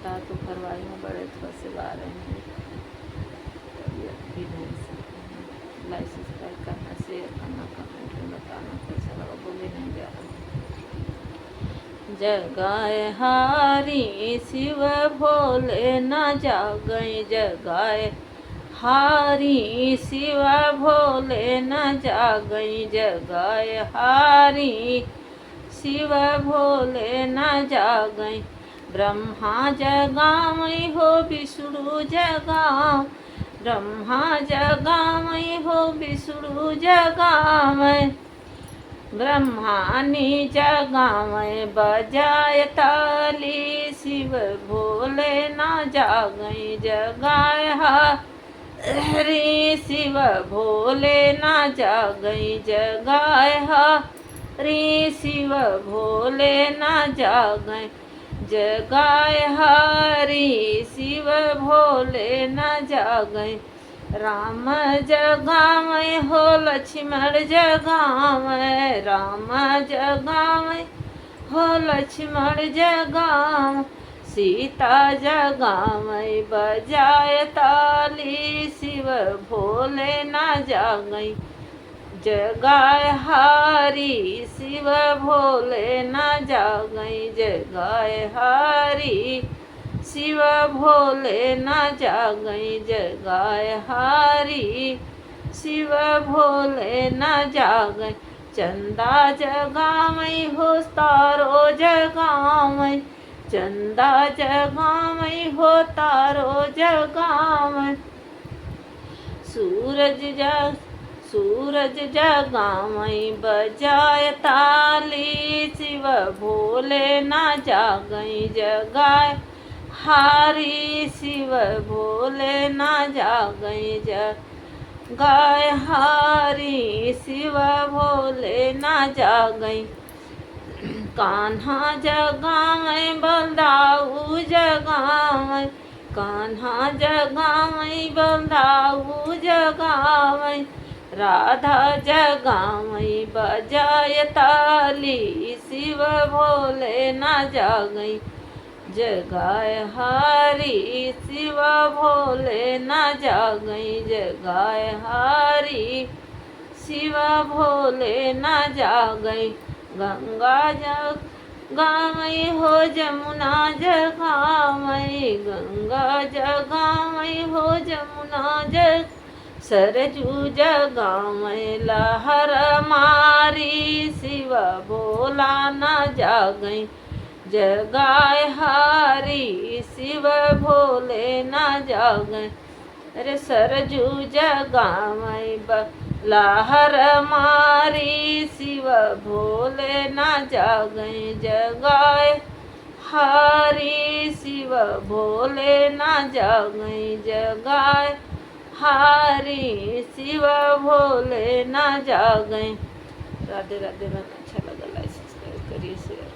दांत उखरवाई में बड़े फंसवा रहे हैं, तबीयत भी नहीं सही। लाइक सब्सक्राइब करना, शेयर करना, कमेंट में बताना कैसा लगा, बोले नहीं जा रहा। जगाए हारी शिव भोले न जागई, जगाए हारी शिव भोले न जागई, जगाए हारी शिव भोले न जागई। ब्रह्मा जगावई हो विष्णु जगाव, ब्रह्मा जगावई हो विष्णु जगावई। ब्रह्मानी जगावई बजाय ताली, शिव भोले न जागई, जगाए हरि शिव भोले न जागई, जगाए हरि शिव भोले न जागई, जगाए हरि शिव भोले न जागई। राम जगावई हो लक्ष्मण जगावई, राम जगावई हो लक्ष्मण जगाव। सीता जगावई बजाय ताली, शिव भोले न जागई, जगाए हरि शिव भोले न जागई, जगाए हरि शिव भोले न जागई, जगाए हरि शिव भोले न जागई। चंदा जगावई हो तारो जगावई, चंदा जगावई हो तारो जगावई। सूरज जगावई बजाय ताली, शिव भोले न जागई, जगाए हरि शिव भोले न जागई, जगाए हरि शिव भोले न जागई। कान्हा जगावई बलदाऊ जगावई, कान्हा जगावई बलदाऊ जगावई। राधा जगावई बजाय ताली, शिव भोले न जागई, जगाए हरि शिव भोले न जागई, जगाए हरि शिव भोले न जागई। गंगा जगावई हो जमुना जगावई, गंगा जगावई हो जमुना जग। सरजू जगावई लहर मारी, शिव भोला न जागई, जगाए हरि शिव भोले न जागई। अरे सरजू जगावई लहर मारी, शिव भोले न जागई, जगाए हरि शिव भोले न जागई, जगाए हरि शिव भोले न जागई। राधे राधे। अच्छा लगा लाइक सब्सक्राइब करिए, शेयर